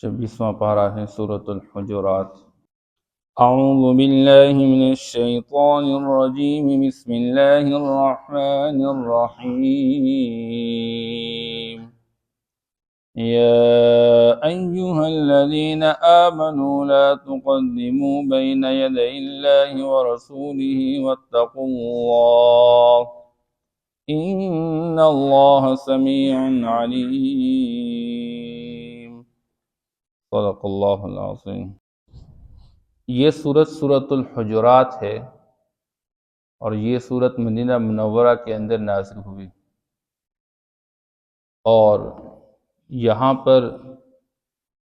26واں پارہ ہے سورۃ الحجرات۔ اعوذ باللہ من الشیطان الرجیم، بسم اللہ الرحمن الرحیم۔ یا ایہا الذین آمنوا لا تقدموا بین یدی اللہ ورسولہ واتقوا اللہ، ان اللہ سمیع علیم۔ صدق اللہ العظیم۔ یہ سورۃ الحجرات ہے اور یہ سورت مدینہ منورہ کے اندر نازل ہوئی، اور یہاں پر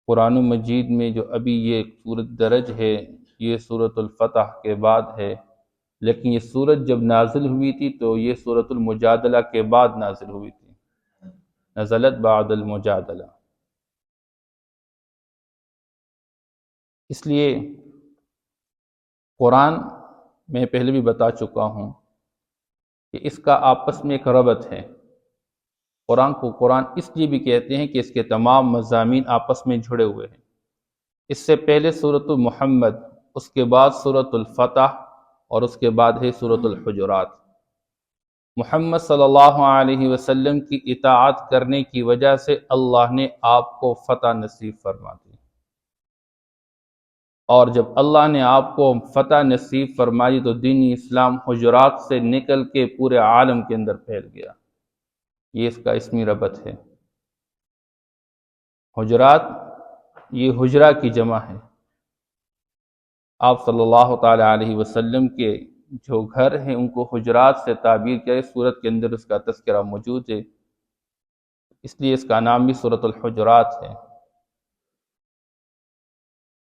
قرآن مجید میں جو ابھی یہ سورت درج ہے یہ سورۃ الفتح کے بعد ہے، لیکن یہ سورت جب نازل ہوئی تھی تو یہ سورۃ المجادلہ کے بعد نازل ہوئی تھی، نزلت بعد المجادلہ۔ اس لیے قرآن میں پہلے بھی بتا چکا ہوں کہ اس کا آپس میں ایک ربط ہے۔ قرآن کو قرآن اس لیے بھی کہتے ہیں کہ اس کے تمام مضامین آپس میں جڑے ہوئے ہیں۔ اس سے پہلے سورۃ محمد، اس کے بعد سورۃ الفتح، اور اس کے بعد ہے سورۃ الحجرات۔ محمد صلی اللہ علیہ وسلم کی اطاعت کرنے کی وجہ سے اللہ نے آپ کو فتح نصیب فرما دی، اور جب اللہ نے آپ کو فتح نصیب فرمائی تو دین اسلام حجرات سے نکل کے پورے عالم کے اندر پھیل گیا۔ یہ اس کا اسمی ربط ہے۔ حجرات یہ حجرہ کی جمع ہے۔ آپ صلی اللہ تعالی علیہ وسلم کے جو گھر ہیں ان کو حجرات سے تعبیر کیا ہے، سورت کے اندر اس کا تذکرہ موجود ہے، اس لیے اس کا نام بھی سورۃ الحجرات ہے۔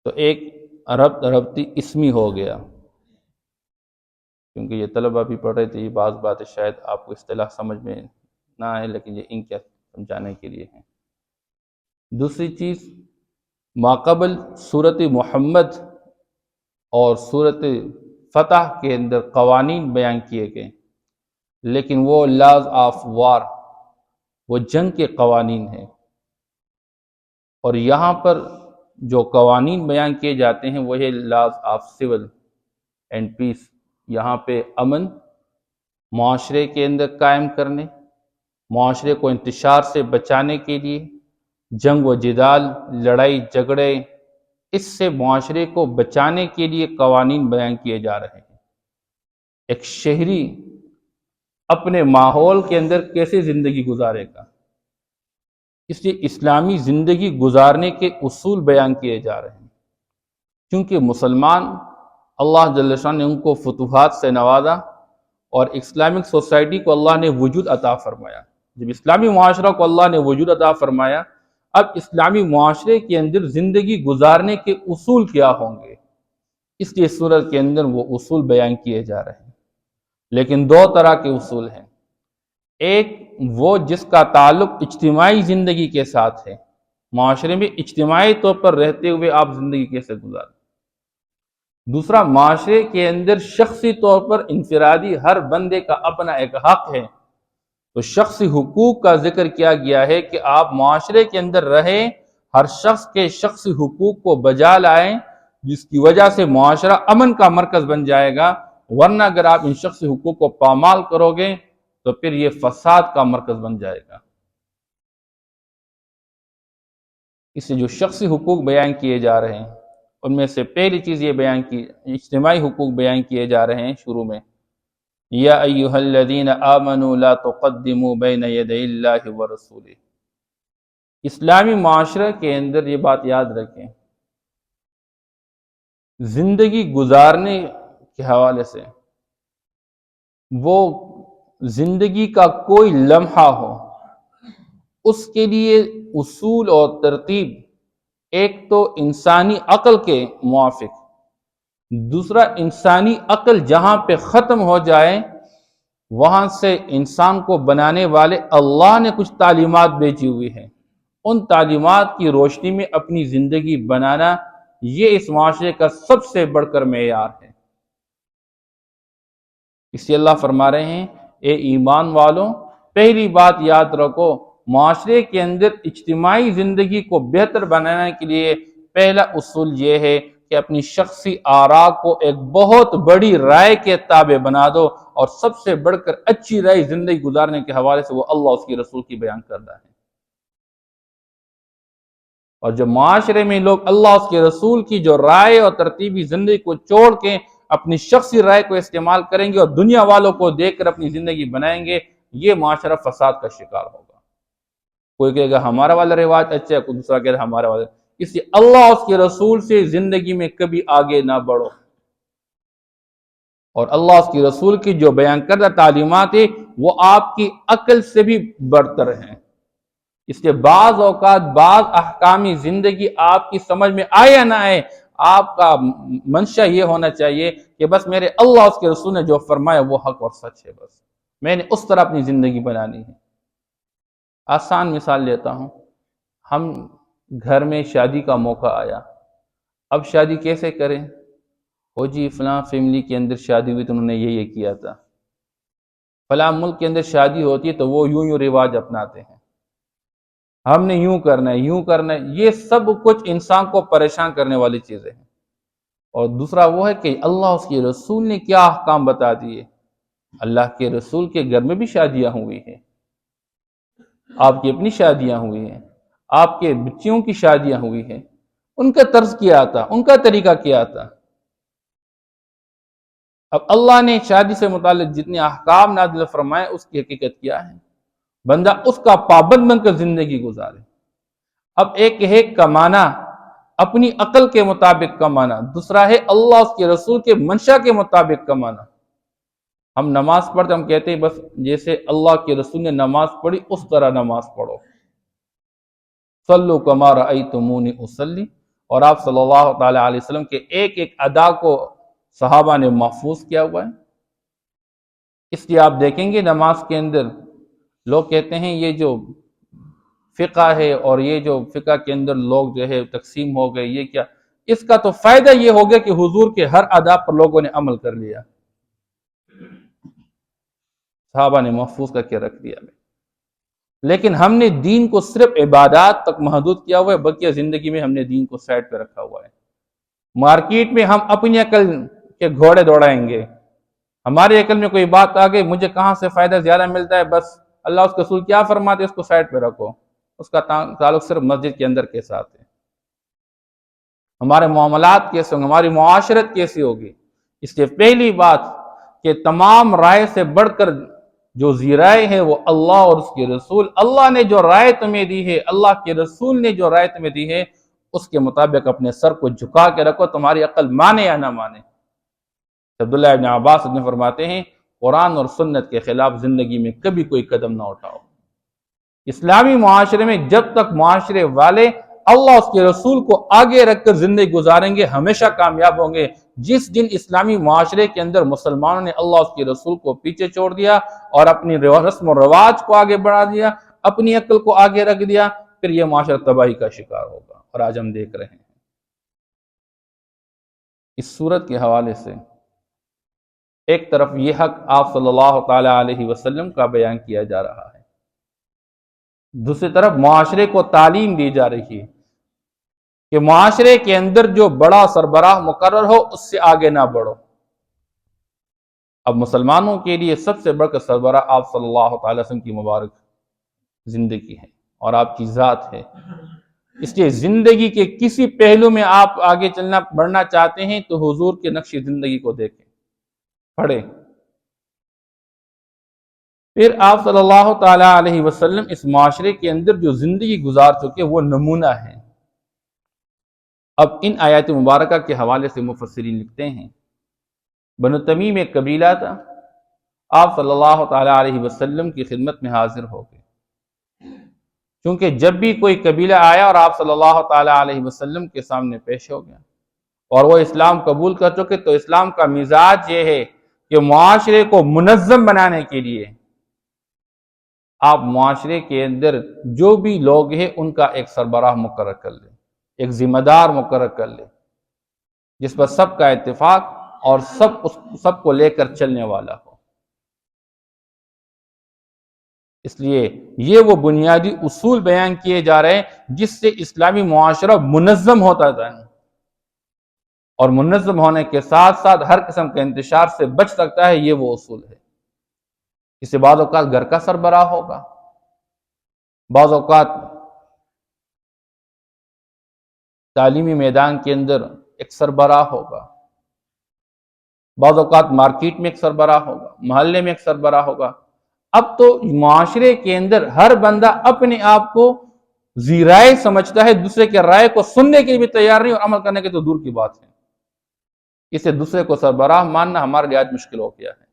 تو ایک ربطی اسمی ہو گیا، کیونکہ یہ طلبہ بھی پڑھ رہے تھے، یہ بعض باتیں شاید آپ کو اصطلاح سمجھ میں نہ آئے، لیکن یہ ان کے سمجھانے کے لیے ہیں۔ دوسری چیز، ماقبل سورۃ محمد اور سورۃ فتح کے اندر قوانین بیان کیے گئے، لیکن وہ لاز آف وار، وہ جنگ کے قوانین ہیں، اور یہاں پر جو قوانین بیان کیے جاتے ہیں وہ ہے laws of civil and peace. یہاں پہ امن معاشرے کے اندر قائم کرنے، معاشرے کو انتشار سے بچانے کے لیے، جنگ و جدال، لڑائی جھگڑے، اس سے معاشرے کو بچانے کے لیے قوانین بیان کیے جا رہے ہیں۔ ایک شہری اپنے ماحول کے اندر کیسے زندگی گزارے گا، اس لیے اسلامی زندگی گزارنے کے اصول بیان کیے جا رہے ہیں۔ کیونکہ مسلمان اللہ جل شان نے ان کو فتوحات سے نوازا، اور اسلامک سوسائٹی کو اللہ نے وجود عطا فرمایا۔ جب اسلامی معاشرہ کو اللہ نے وجود عطا فرمایا، اب اسلامی معاشرے کے اندر زندگی گزارنے کے اصول کیا ہوں گے، اس لیے سورت کے اندر وہ اصول بیان کیے جا رہے ہیں۔ لیکن دو طرح کے اصول ہیں، ایک وہ جس کا تعلق اجتماعی زندگی کے ساتھ ہے، معاشرے میں اجتماعی طور پر رہتے ہوئے آپ زندگی کیسے گزاریں۔ دوسرا، معاشرے کے اندر شخصی طور پر انفرادی ہر بندے کا اپنا ایک حق ہے، تو شخصی حقوق کا ذکر کیا گیا ہے کہ آپ معاشرے کے اندر رہیں، ہر شخص کے شخصی حقوق کو بجا لائیں، جس کی وجہ سے معاشرہ امن کا مرکز بن جائے گا، ورنہ اگر آپ ان شخصی حقوق کو پامال کرو گے تو پھر یہ فساد کا مرکز بن جائے گا۔ اس سے جو شخصی حقوق بیان کیے جا رہے ہیں ان میں سے پہلی چیز یہ بیان کی، اجتماعی حقوق بیان کیے جا رہے ہیں شروع میں، یا ایھا الذین آمنوا لا تقدموا بین یدی اللہ ورسولہ۔ اسلامی معاشرے کے اندر یہ بات یاد رکھیں، زندگی گزارنے کے حوالے سے وہ زندگی کا کوئی لمحہ ہو، اس کے لیے اصول اور ترتیب ایک تو انسانی عقل کے موافق، دوسرا انسانی عقل جہاں پہ ختم ہو جائے وہاں سے انسان کو بنانے والے اللہ نے کچھ تعلیمات بھیجی ہوئی ہیں، ان تعلیمات کی روشنی میں اپنی زندگی بنانا، یہ اس معاشرے کا سب سے بڑھ کر معیار ہے۔ اس لیے اللہ فرما رہے ہیں، اے ایمان والوں، پہلی بات یاد رکھو معاشرے کے اندر اجتماعی زندگی کو بہتر بنانے کے لیے پہلا اصول یہ ہے کہ اپنی شخصی آراء کو ایک بہت بڑی رائے کے تابع بنا دو، اور سب سے بڑھ کر اچھی رائے زندگی گزارنے کے حوالے سے وہ اللہ اس کی رسول کی بیان کردہ ہے۔ اور جب معاشرے میں لوگ اللہ اس کے رسول کی جو رائے اور ترتیبی زندگی کو چھوڑ کے اپنی شخصی رائے کو استعمال کریں گے اور دنیا والوں کو دیکھ کر اپنی زندگی بنائیں گے، یہ معاشرہ فساد کا شکار ہوگا۔ کوئی کہے گا ہمارا والا رواج اچھا ہے، کوئی دوسرا کہے گا ہمارا والا، اس لیے اللہ اس کے رسول سے زندگی میں کبھی آگے نہ بڑھو، اور اللہ اس کی رسول کی جو بیان کردہ تعلیمات ہیں وہ آپ کی عقل سے بھی برتر ہیں۔ اس کے بعض اوقات بعض احکامی زندگی آپ کی سمجھ میں آئے یا نہ آئے، آپ کا منشا یہ ہونا چاہیے کہ بس میرے اللہ اس کے رسول نے جو فرمایا وہ حق اور سچ ہے، بس میں نے اس طرح اپنی زندگی بنانی ہے۔ آسان مثال لیتا ہوں، ہم گھر میں شادی کا موقع آیا، اب شادی کیسے کریں؟ ہو جی فلاں فیملی کے اندر شادی ہوئی تو انہوں نے یہ کیا تھا، فلاں ملک کے اندر شادی ہوتی ہے تو وہ یوں رواج اپناتے ہیں، ہم نے یوں کرنا ہے یوں کرنا ہے۔ یہ سب کچھ انسان کو پریشان کرنے والی چیزیں ہیں۔ اور دوسرا وہ ہے کہ اللہ اس کے رسول نے کیا احکام بتا دیے۔ اللہ کے رسول کے گھر میں بھی شادیاں ہوئی ہیں، آپ کی اپنی شادیاں ہوئی ہیں، آپ کے بچیوں کی شادیاں ہوئی ہیں، ان کا طرز کیا تھا، ان کا طریقہ کیا تھا۔ اب اللہ نے شادی سے متعلق جتنے احکام نازل فرمائے اس کی حقیقت کیا ہے، بندہ اس کا پابند بن کر زندگی گزارے۔ اب ایک ہے کمانا، اپنی عقل کے مطابق کمانا، دوسرا ہے اللہ اس کے رسول کے منشا کے مطابق کمانا۔ ہم نماز پڑھتے ہم کہتے ہیں بس جیسے اللہ کے رسول نے نماز پڑھی اس طرح نماز پڑھو، صلو کما رأیتمونی اصلی، اور آپ صلی اللہ تعالی علیہ وسلم کے ایک ایک ادا کو صحابہ نے محفوظ کیا ہوا ہے۔ اس لیے آپ دیکھیں گے نماز کے اندر لوگ کہتے ہیں یہ جو فقہ ہے اور یہ جو فقہ کے اندر لوگ جو ہے تقسیم ہو گئے، یہ کیا؟ اس کا تو فائدہ یہ ہو گیا کہ حضور کے ہر ادا پر لوگوں نے عمل کر لیا، صحابہ نے محفوظ کر کے رکھ دیا۔ لیکن ہم نے دین کو صرف عبادات تک محدود کیا ہوا ہے، بقیہ زندگی میں ہم نے دین کو سائڈ پہ رکھا ہوا ہے۔ مارکیٹ میں ہم اپنی عقل کے گھوڑے دوڑائیں گے، ہماری عقل میں کوئی بات آ گئی، مجھے کہاں سے فائدہ زیادہ ملتا ہے، بس اللہ اس کے رسول کیا فرماتے اس کو سائڈ پہ رکھو، اس کا تعلق صرف مسجد کے اندر کے ساتھ ہے۔ ہمارے معاملات کیسے ہوں گے، ہماری معاشرت کیسی ہوگی؟ اس لیے پہلی بات کہ تمام رائے سے بڑھ کر جو رائے ہے وہ اللہ اور اس کے رسول۔ اللہ نے جو رائے تمہیں دی ہے، اللہ کے رسول نے جو رائے تمہیں دی ہے، اس کے مطابق اپنے سر کو جھکا کے رکھو، تمہاری عقل مانے یا نہ مانے۔ عبداللہ ابن عباس فرماتے ہیں قرآن اور سنت کے خلاف زندگی میں کبھی کوئی قدم نہ اٹھاؤ۔ اسلامی معاشرے میں جب تک معاشرے والے اللہ اس کے رسول کو آگے رکھ کر زندگی گزاریں گے ہمیشہ کامیاب ہوں گے۔ جس دن اسلامی معاشرے کے اندر مسلمانوں نے اللہ اس کے رسول کو پیچھے چھوڑ دیا اور اپنی رسم و رواج کو آگے بڑھا دیا، اپنی عقل کو آگے رکھ دیا، پھر یہ معاشرہ تباہی کا شکار ہوگا، اور آج ہم دیکھ رہے ہیں۔ اس صورت کے حوالے سے ایک طرف یہ حق آپ صلی اللہ تعالی علیہ وسلم کا بیان کیا جا رہا ہے، دوسری طرف معاشرے کو تعلیم دی جا رہی ہے کہ معاشرے کے اندر جو بڑا سربراہ مقرر ہو اس سے آگے نہ بڑھو۔ اب مسلمانوں کے لیے سب سے بڑھ کر سربراہ آپ صلی اللہ تعالی وسلم کی مبارک زندگی ہے اور آپ کی ذات ہے۔ اس لیے زندگی کے کسی پہلو میں آپ آگے چلنا بڑھنا چاہتے ہیں تو حضور کے نقش زندگی کو دیکھیں، پڑھیں۔ پھر آپ صلی اللہ تعالی علیہ وسلم اس معاشرے کے اندر جو زندگی گزار چکے وہ نمونہ ہے۔ اب ان آیات مبارکہ کے حوالے سے مفسرین لکھتے ہیں بنو تمیم ایک قبیلہ تھا، آپ صلی اللہ تعالی علیہ وسلم کی خدمت میں حاضر ہو گئے، کیونکہ جب بھی کوئی قبیلہ آیا اور آپ صلی اللہ تعالی علیہ وسلم کے سامنے پیش ہو گیا اور وہ اسلام قبول کر چکے تو اسلام کا مزاج یہ ہے کہ معاشرے کو منظم بنانے کے لیے آپ معاشرے کے اندر جو بھی لوگ ہیں ان کا ایک سربراہ مقرر کر لیں، ایک ذمہ دار مقرر کر لیں جس پر سب کا اتفاق اور سب کو لے کر چلنے والا ہو۔ اس لیے یہ وہ بنیادی اصول بیان کیے جا رہے ہیں جس سے اسلامی معاشرہ منظم ہوتا ہے، اور منظم ہونے کے ساتھ ساتھ ہر قسم کے انتشار سے بچ سکتا ہے۔ یہ وہ اصول ہے۔ اس سے بعض اوقات گھر کا سربراہ ہوگا، بعض اوقات تعلیمی میدان کے اندر ایک سربراہ ہوگا، بعض اوقات مارکیٹ میں ایک سربراہ ہوگا، محلے میں ایک سربراہ ہوگا۔ اب تو معاشرے کے اندر ہر بندہ اپنے آپ کو ذی رائے سمجھتا ہے، دوسرے کے رائے کو سننے کے لیے بھی تیار نہیں، اور عمل کرنے کے تو دور کی بات ہے۔ اسے دوسرے کو سربراہ ماننا ہمارے لیے آج مشکل ہو گیا ہے۔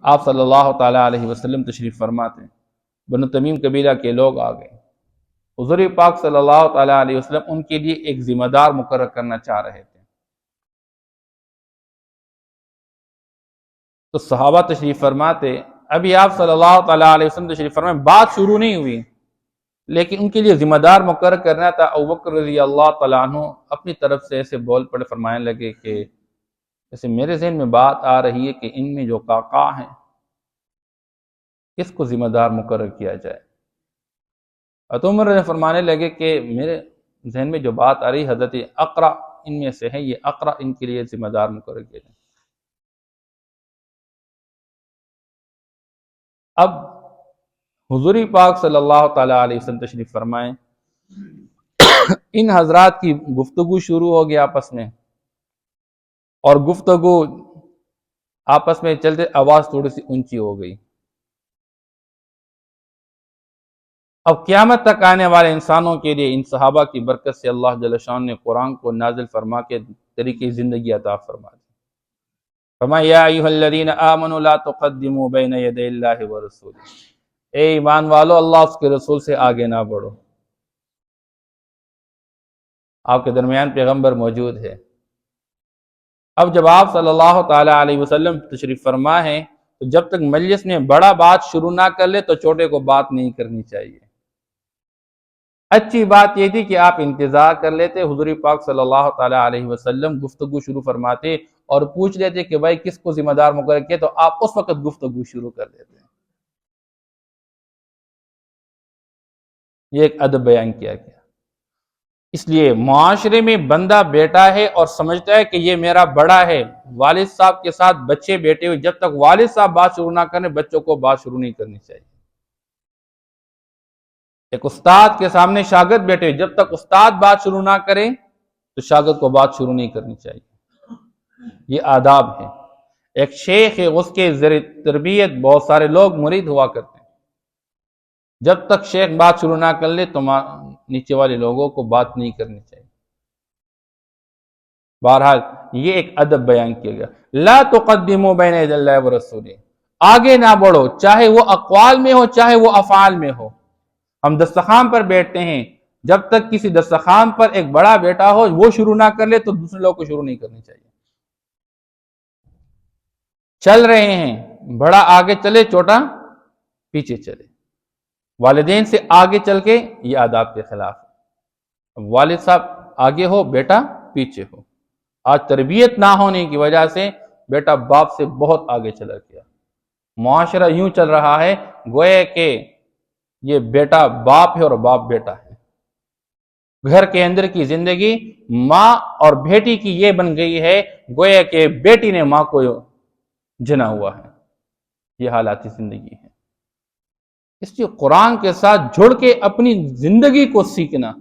آپ صلی اللہ تعالی علیہ وسلم تشریف فرماتے ہیں، بنو تمیم قبیلہ کے لوگ آ گئے، حضور پاک صلی اللہ تعالی علیہ وسلم ان کے لیے ایک ذمہ دار مقرر کرنا چاہ رہے تھے۔ تو صحابہ تشریف فرماتے، ابھی آپ صلی اللہ تعالی علیہ وسلم تشریف فرمائے، بات شروع نہیں ہوئی، لیکن ان کے لیے ذمہ دار مقرر کرنا تھا۔ ابوبکر رضی اللہ تعالیٰ عنہ اپنی طرف سے ایسے بول پڑے، فرمانے لگے کہ جیسے میرے ذہن میں بات آ رہی ہے کہ ان میں جو قعقاع ہیں کس کو ذمہ دار مقرر کیا جائے۔ عمر نے فرمانے لگے کہ میرے ذہن میں جو بات آ رہی ہے حضرت اقرا ان میں سے ہے، یہ اقرا ان کے لیے ذمہ دار مقرر کیا جائے۔ اب حضور پاک صلی اللہ تعالی علیہ وسلم تشریف فرمائیں، ان حضرات کی گفتگو شروع ہو گئی آپس میں، اور گفتگو آپس میں چلتے آواز تھوڑی سی اونچی ہو گئی۔ اب قیامت تک آنے والے انسانوں کے لیے ان صحابہ کی برکت سے اللہ جل شان نے قرآن کو نازل فرما کے طریقے زندگی عطا فرما دی۔ فرمایا یا ایھا الذین آمنوا لا تقدموا بین یدی اللہ ورسولہ، اے ایمان والو اللہ اس کے رسول سے آگے نہ بڑھو۔ آپ کے درمیان پیغمبر موجود ہے۔ اب جب آپ صلی اللہ تعالی علیہ وسلم تشریف فرما ہے تو جب تک مجلس میں بڑا بات شروع نہ کر لے تو چھوٹے کو بات نہیں کرنی چاہیے۔ اچھی بات یہ تھی کہ آپ انتظار کر لیتے، حضور پاک صلی اللہ تعالی علیہ وسلم گفتگو شروع فرماتے اور پوچھ لیتے کہ بھائی کس کو ذمہ دار مقرر کیا، تو آپ اس وقت گفتگو شروع کر دیتے۔ یہ ایک ادب بیان کیا گیا۔ اس لیے معاشرے میں بندہ بیٹا ہے اور سمجھتا ہے کہ یہ میرا بڑا ہے، والد صاحب کے ساتھ بچے بیٹھے ہوئے، جب تک والد صاحب بات شروع نہ کریں بچوں کو بات شروع نہیں کرنی چاہیے۔ ایک استاد کے سامنے شاگرد بیٹھے ہوئے، جب تک استاد بات شروع نہ کرے تو شاگرد کو بات شروع نہیں کرنی چاہیے۔ یہ آداب ہے۔ ایک شیخ ہے، اس کے ذریعے تربیت بہت سارے لوگ مرید ہوا کرتے ہیں، جب تک شیخ بات شروع نہ کر لے تو نیچے والے لوگوں کو بات نہیں کرنی چاہیے۔ بہرحال یہ ایک ادب بیان کیا گیا، لا تقدموا بین یدی اللہ ورسولہ، آگے نہ بڑھو، چاہے وہ اقوال میں ہو چاہے وہ افعال میں ہو۔ ہم دسترخوان پر بیٹھتے ہیں، جب تک کسی دسترخوان پر ایک بڑا بیٹا ہو وہ شروع نہ کر لے تو دوسرے لوگ کو شروع نہیں کرنی چاہیے۔ چل رہے ہیں، بڑا آگے چلے چھوٹا پیچھے چلے، والدین سے آگے چل کے، یہ آداب کے خلاف ہے۔ والد صاحب آگے ہو، بیٹا پیچھے ہو۔ آج تربیت نہ ہونے کی وجہ سے بیٹا باپ سے بہت آگے چلا گیا۔ معاشرہ یوں چل رہا ہے گویا کہ یہ بیٹا باپ ہے اور باپ بیٹا ہے۔ گھر کے اندر کی زندگی ماں اور بیٹی کی یہ بن گئی ہے گویا کہ بیٹی نے ماں کو جنا ہوا ہے۔ یہ حالاتی زندگی ہے۔ اس لیے قرآن کے ساتھ جڑ کے اپنی زندگی کو سیکھنا،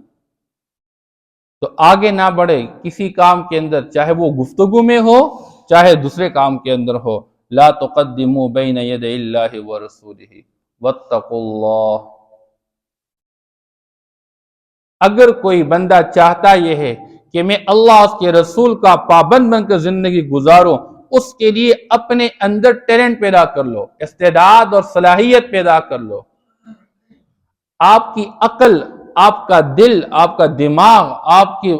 تو آگے نہ بڑھے کسی کام کے اندر، چاہے وہ گفتگو میں ہو چاہے دوسرے کام کے اندر ہو۔ لا تقدموا بین یدی اللہ ورسولہ واتقوا اللہ۔ اگر کوئی بندہ چاہتا یہ ہے کہ میں اللہ اس کے رسول کا پابند بن کر زندگی گزاروں، اس کے لیے اپنے اندر ٹیلنٹ پیدا کر لو، استعداد اور صلاحیت پیدا کر لو۔ آپ کی عقل، آپ کا دل، آپ کا دماغ، آپ کی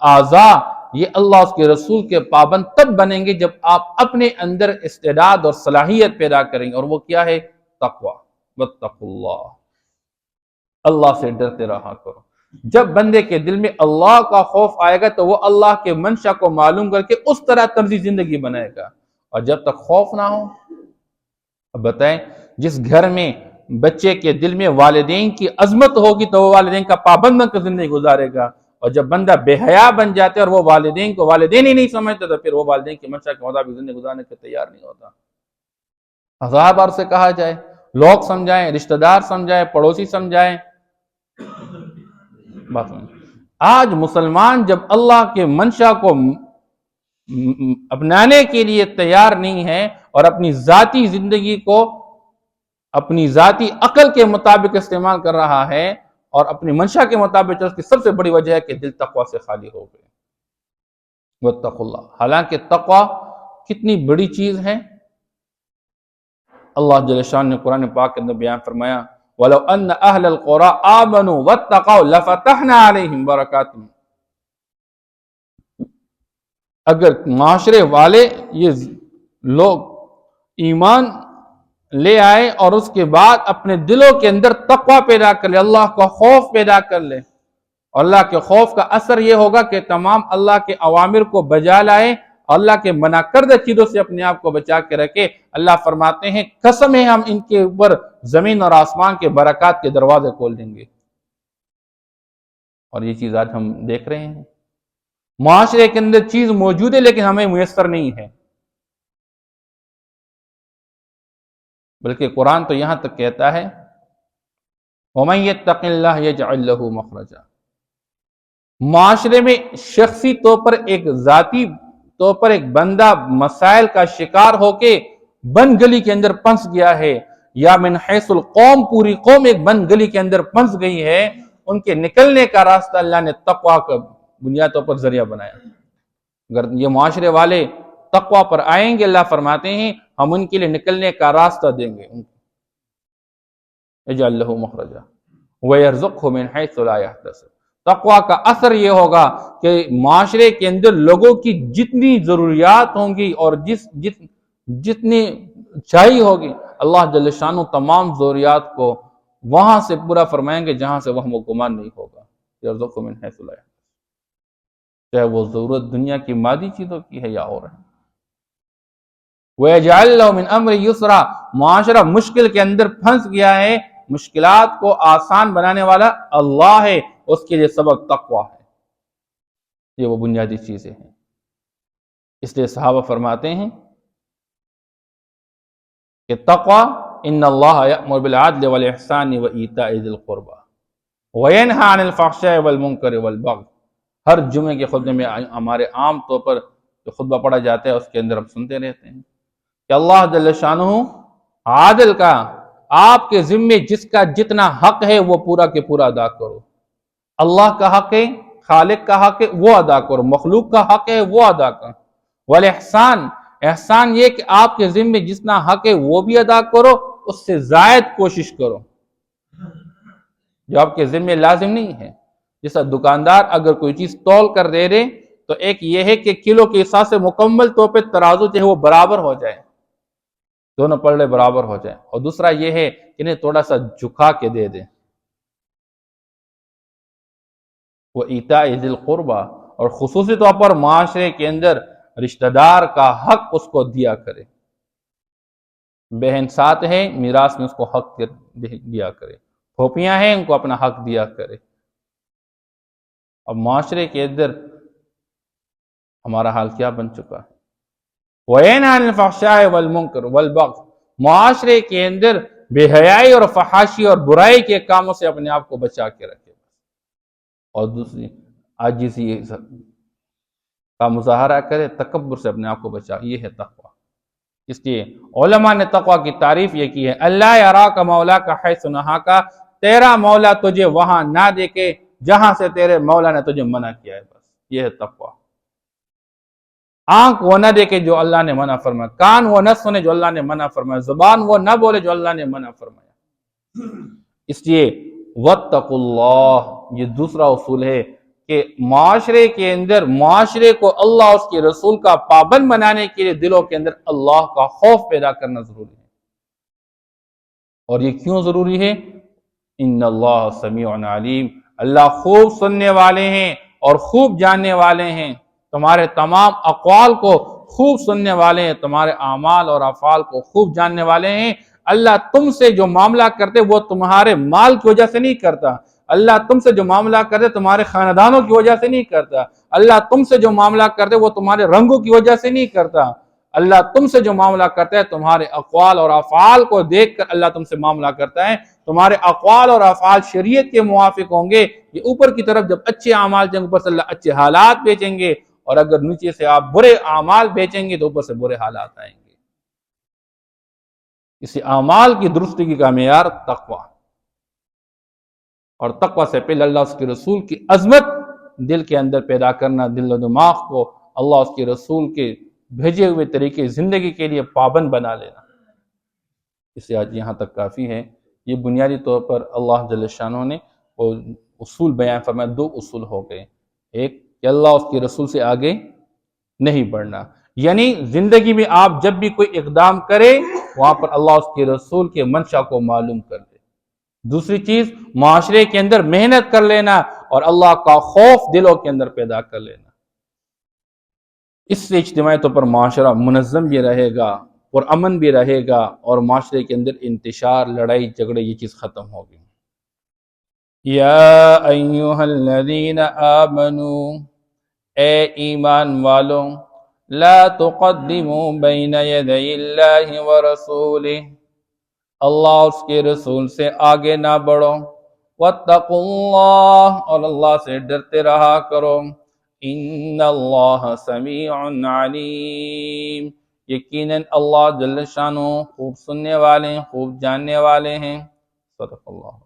اعضاء، یہ اللہ اس کے رسول کے پابند تب بنیں گے جب آپ اپنے اندر استعداد اور صلاحیت پیدا کریں گے، اور وہ کیا ہے؟ تقوی، واتقوا اللہ، اللہ سے ڈرتے رہا کرو۔ جب بندے کے دل میں اللہ کا خوف آئے گا تو وہ اللہ کے منشا کو معلوم کر کے اس طرح طرزی زندگی بنائے گا، اور جب تک خوف نہ ہو اب بتائیں، جس گھر میں بچے کے دل میں والدین کی عظمت ہوگی تو وہ والدین کا پابند بن کر زندگی گزارے گا، اور جب بندہ بے حیا بن جاتا ہے اور وہ والدین کو والدین ہی نہیں سمجھتا تو پھر وہ والدین کی منشا کے مطابق زندگی گزارنے کے تیار نہیں ہوتا۔ ہزار بار سے کہا جائے، لوگ سمجھائیں، رشتہ دار سمجھائیں، پڑوسی سمجھائیں، بات نہیں۔ آج مسلمان جب اللہ کے منشا کو اپنانے کے لیے تیار نہیں ہے اور اپنی ذاتی زندگی کو اپنی ذاتی عقل کے مطابق استعمال کر رہا ہے اور اپنی منشا کے مطابق، اس کی سب سے بڑی وجہ ہے کہ دل تقوی سے خالی ہو گئے۔ واتقوا اللہ، حالانکہ تقوی کتنی بڑی چیز ہے۔ اللہ جل شان نے قرآن پاک کے اندر بیان فرمایا، وَلَوْ أَنَّ أَهْلَ الْقُرَىٰ آمَنُوا وَاتَّقَوْا لَفَتَحْنَا عَلَيْهِمْ بَرَكَاتٍ۔ اگر معاشرے والے یہ لوگ ایمان لے آئے اور اس کے بعد اپنے دلوں کے اندر تقوی پیدا کر لے، اللہ کا خوف پیدا کر لے، اور اللہ کے خوف کا اثر یہ ہوگا کہ تمام اللہ کے اوامر کو بجا لائے، اللہ کے منع کردہ چیزوں سے اپنے آپ کو بچا کے رکھے۔ اللہ فرماتے ہیں قسم ہے ہم ان کے اوپر زمین اور آسمان کے برکات کے دروازے کھول دیں گے۔ اور یہ چیز آج ہم دیکھ رہے ہیں، معاشرے کے اندر چیز موجود ہے لیکن ہمیں میسر نہیں ہے۔ بلکہ قرآن تو یہاں تک کہتا ہے وَمَن يَتَّقِ اللَّهَ يَجْعَل لَّهُ مَخْرَجًا۔ معاشرے میں شخصی طور پر ایک ذاتی طور پر ایک بندہ مسائل کا شکار ہو کے بند گلی کے اندر پھنس گیا ہے، یا من حیث القوم پوری قوم ایک بند گلی کے اندر پھنس گئی ہے، ان کے نکلنے کا راستہ اللہ نے تقوی کا بنیاد طور پر ذریعہ بنایا۔ اگر یہ معاشرے والے تقوی پر آئیں گے، اللہ فرماتے ہیں ہم ان کے لیے نکلنے کا راستہ دیں گے۔ اجعل له مخرجا ويرزقه من حيث لا يحتسب۔ تقوی کا اثر یہ ہوگا کہ معاشرے کے اندر لوگوں کی جتنی ضروریات ہوں گی اور جتنی چاہیے ہوگی، اللہ جل شانہ تمام ضروریات کو وہاں سے پورا فرمائیں گے جہاں سے وہم و گمان نہیں ہوگا۔ یرزقه من حيث لا يحتسب، چاہے وہ ضرورت دنیا کی مادی چیزوں کی ہے یا اور ہے۔ وَيَجْعَلْ لَهُ مِنْ أَمْرِ يُسْرًا، معاشرہ مشکل کے اندر پھنس گیا ہے، مشکلات کو آسان بنانے والا اللہ ہے، اس کے لیے سبب تقوی ہے۔ یہ وہ بنیادی چیزیں ہیں۔ اس لیے صحابہ فرماتے ہیں کہ تقوی ان اللہ یأمر بالعدل والإحسان وإیتاء ذی القربى وینہی عن الفحشاء والمنکر والبغی۔ ہر جمعے کے خطبے میں ہمارے عام طور پر جو خطبہ پڑھا جاتا ہے اس کے اندر ہم سنتے رہتے ہیں کہ اللہ جل شانہ عادل کا آپ کے ذمے جس کا جتنا حق ہے وہ پورا کے پورا ادا کرو۔ اللہ کا حق ہے، خالق کا حق ہے، وہ ادا کرو، مخلوق کا حق ہے وہ ادا کرو۔ والاحسان، احسان یہ کہ آپ کے ذمے جتنا حق ہے وہ بھی ادا کرو، اس سے زائد کوشش کرو جو آپ کے ذمے لازم نہیں ہے۔ جیسا دکاندار اگر کوئی چیز تول کر دے رہے تو ایک یہ ہے کہ کلو کے حساب سے مکمل طور پہ ترازو جو ہے وہ برابر ہو جائے، دونوں پلڑے برابر ہو جائیں، اور دوسرا یہ ہے کہ انہیں تھوڑا سا جھکا کے دے دیں۔ وہ ایتاء ذی القربى، اور خصوصی طور پر معاشرے کے اندر رشتہ دار کا حق اس کو دیا کرے۔ بہن ساتھ ہے میراث میں اس کو حق دیا کرے، پھوپھیاں ہیں ان کو اپنا حق دیا کرے۔ اب معاشرے کے اندر ہمارا حال کیا بن چکا ہے؟ وَيَنْهَى عَنِ الْفَحْشَاءِ وَالْمُنْكَرِ وَالْبَغْيِ، معاشرے کے اندر بے حیائی اور فحاشی اور برائی کے کاموں سے اپنے آپ کو بچا کے رکھے، اور دوسری عاجزی کا مظاہرہ کرے، تکبر سے اپنے آپ کو بچا۔ یہ ہے تقوی۔ اس لیے علماء نے تقوی کی تعریف یہ کی ہے، اللہ یراک مولاک حیث نہاک، تیرا مولا تجھے وہاں نہ دیکھے جہاں سے تیرے مولا نے تجھے منع کیا ہے، بس یہ ہے تقوی۔ آنکھ وہ نہ دیکھے جو اللہ نے منع فرمایا، کان وہ نہ سنے جو اللہ نے منع فرمایا، زبان وہ نہ بولے جو اللہ نے منع فرمایا۔ اس لیے واتقوا اللہ، یہ دوسرا اصول ہے کہ معاشرے کے اندر معاشرے کو اللہ اس کے رسول کا پابند بنانے کے لیے دلوں کے اندر اللہ کا خوف پیدا کرنا ضروری ہے۔ اور یہ کیوں ضروری ہے؟ ان اللہ سمیع علیم، اللہ خوب سننے والے ہیں اور خوب جاننے والے ہیں، تمہارے تمام اقوال کو خوب سننے والے ہیں، تمہارے اعمال اور افعال کو خوب جاننے والے ہیں۔ اللہ تم سے جو معاملہ کرتے وہ تمہارے مال کی وجہ سے نہیں کرتا، اللہ تم سے جو معاملہ کرتے تمہارے خاندانوں کی وجہ سے نہیں کرتا، اللہ تم سے جو معاملہ کرتے وہ تمہارے رنگوں کی وجہ سے نہیں کرتا، اللہ تم سے جو معاملہ کرتا ہے تمہارے اقوال اور افعال کو دیکھ کر اللہ تم سے معاملہ کرتا ہے۔ تمہارے اقوال اور افعال شریعت کے موافق ہوں گے، یہ اوپر کی طرف جب اچھے اعمال جائیں گے اوپر سے اللہ اچھے حالات بیچیں گے، اور اگر نیچے سے آپ برے اعمال بیچیں گے تو اوپر سے برے حالات آئیں گے۔ اسی اعمال کی درستگی کا معیار تقوی، اور تقوی سے پہلے اللہ اس کے رسول کی عظمت دل کے اندر پیدا کرنا، دل و دماغ کو اللہ اس کے رسول کے بھیجے ہوئے طریقے زندگی کے لیے پابند بنا لینا۔ اس سے آج یہاں تک کافی ہے۔ یہ بنیادی طور پر اللہ جل شانہ نے وہ اصول بیان فرمایا، دو اصول ہو گئے، ایک کہ اللہ اس کے رسول سے آگے نہیں بڑھنا، یعنی زندگی میں آپ جب بھی کوئی اقدام کریں وہاں پر اللہ اس کے رسول کے منشا کو معلوم کر دے۔ دوسری چیز معاشرے کے اندر محنت کر لینا اور اللہ کا خوف دلوں کے اندر پیدا کر لینا۔ اس سے اجتماعی طور پر معاشرہ منظم بھی رہے گا اور امن بھی رہے گا، اور معاشرے کے اندر انتشار، لڑائی جھگڑے یہ چیز ختم ہوگی۔ یا ایہا الذین آمنوا، اے ایمان والوں، لا تقدموا بین یدی اللہ ورسولہ، اللہ اس کے رسول سے آگے نہ بڑھو، واتقوا اللہ، اور اللہ سے ڈرتے رہا کرو، ان اللہ سمیع علیم، یقیناً اللہ جل شانہ خوب سننے والے ہیں، خوب جاننے والے ہیں۔ صدق اللہ۔